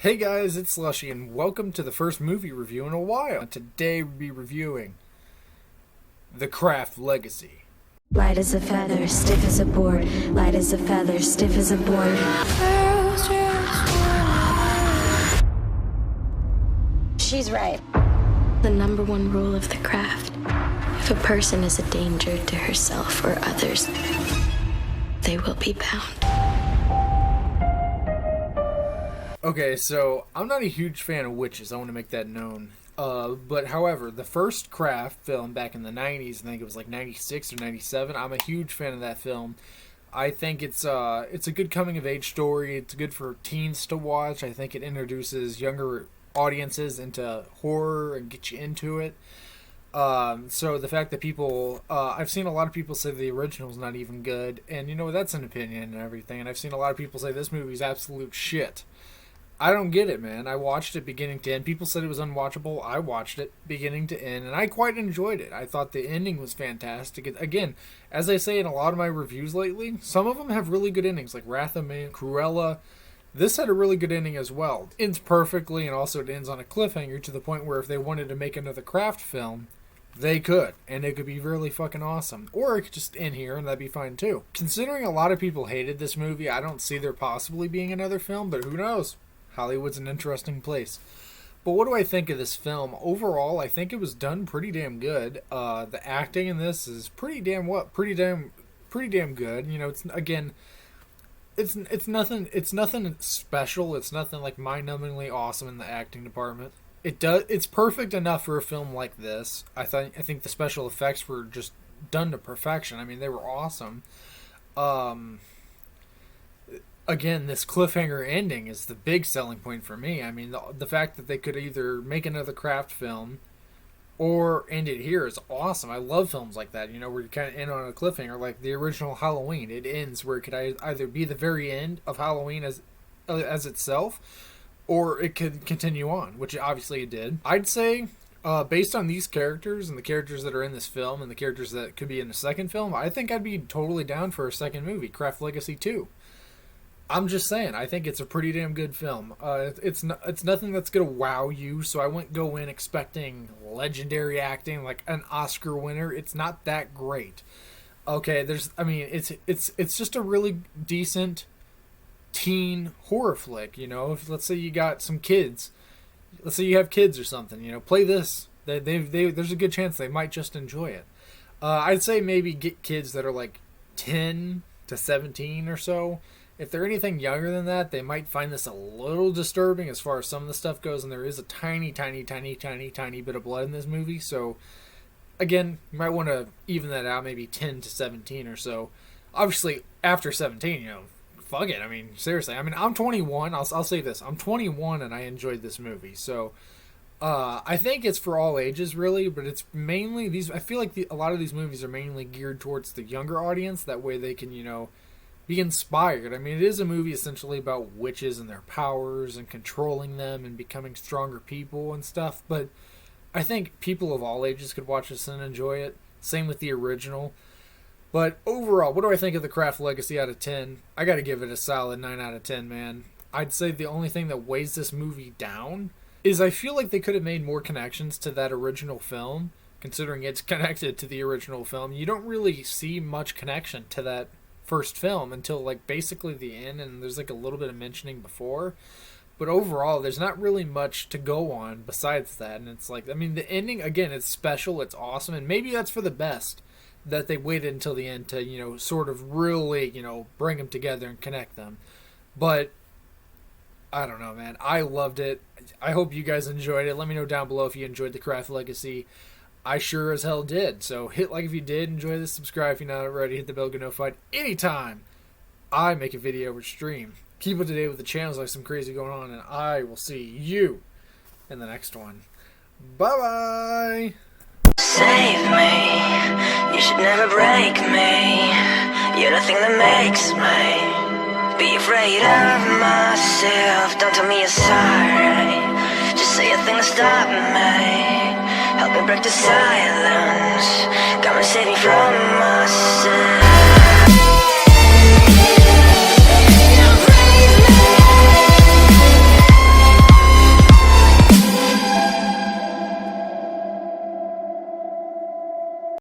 Hey guys, it's Slushie, and welcome to the first movie review in a while. Today we'll be reviewing The Craft Legacy. Light as a feather, stiff as a board. Light as a feather, stiff as a board. She's right. The number one rule of the craft: if a person is a danger to herself or others, they will be bound. Okay, so I'm not a huge fan of witches, I want to make that known. But however, the first Craft film back in the 90s, I think it was like 96 or 97, I'm a huge fan of that film. I think it's a good coming-of-age story. It's good for teens to watch. I think it introduces younger audiences into horror and get you into it. So the fact that I've seen a lot of people say the original's not even good, and you know, that's an opinion and everything, and I've seen a lot of people say this movie's absolute shit. I don't get it, man. I watched it beginning to end. People said it was unwatchable. I watched it beginning to end, and I quite enjoyed it. I thought the ending was fantastic. Again, as I say in a lot of my reviews lately, some of them have really good endings, like Wrath of Man, Cruella. This had a really good ending as well. It ends perfectly, and also it ends on a cliffhanger to the point where if they wanted to make another Craft film, they could, and it could be really fucking awesome. Or it could just end here, and that'd be fine too. Considering a lot of people hated this movie, I don't see there possibly being another film, but who knows? Hollywood's an interesting place. But what do I think of this film? Overall, I think it was done pretty damn good. The acting in this is pretty damn good. You know, it's nothing special. It's nothing like mind-numbingly awesome in the acting department. It's perfect enough for a film like this. I think the special effects were just done to perfection. I mean, they were awesome. Again, this cliffhanger ending is the big selling point for me. I mean, the fact that they could either make another Craft film or end it here is awesome. I love films like that, you know, where you kind of end on a cliffhanger, like the original Halloween. It ends where it could either be the very end of Halloween as itself, or it could continue on, which obviously it did. I'd say, based on these characters and the characters that are in this film and the characters that could be in the second film, I think I'd be totally down for a second movie, Craft Legacy 2. I'm just saying, I think it's a pretty damn good film. It's nothing that's gonna wow you, so I wouldn't go in expecting legendary acting like an Oscar winner. It's not that great. Okay, it's just a really decent teen horror flick. You know, if let's say you got some kids, let's say you have kids or something, you know, play this. There's a good chance they might just enjoy it. I'd say maybe get kids that are like 10 to 17 or so. If they're anything younger than that, they might find this a little disturbing as far as some of the stuff goes, and there is a tiny bit of blood in this movie, so again, you might want to even that out, maybe 10 to 17 or so. Obviously, after 17, you know, fuck it, I mean, seriously, I mean, I'm 21, I'll say this, I'm 21 and I enjoyed this movie, so I think it's for all ages, really, but it's mainly, I feel like a lot of these movies are mainly geared towards the younger audience, that way they can, you know, be inspired. I mean, it is a movie essentially about witches and their powers and controlling them and becoming stronger people and stuff, but I think people of all ages could watch this and enjoy it. Same with the original. But overall, what do I think of The Craft Legacy out of 10? I gotta give it a solid 9 out of 10, man. I'd say the only thing that weighs this movie down is I feel like they could have made more connections to that original film, considering it's connected to the original film. You don't really see much connection to that first film until like basically the end, and there's like a little bit of mentioning before, but overall there's not really much to go on besides that. And it's like, I mean, the ending, again, it's special, it's awesome, and maybe that's for the best that they waited until the end to, you know, sort of really, you know, bring them together and connect them. But I don't know, man, I loved it. I hope you guys enjoyed it. Let me know down below if you enjoyed The Craft Legacy. I sure as hell did. So hit like if you did, enjoy this, subscribe if you're not already, hit the bell, get notified anytime I make a video or stream. Keep up to date with the channels, like some crazy going on, and I will see you in the next one. Bye-bye! Save me, you should never break me. You're the thing that makes me be afraid of myself. Don't tell me you're sorry, just say a thing to stop me. Help me break the silence, come and save me from myself.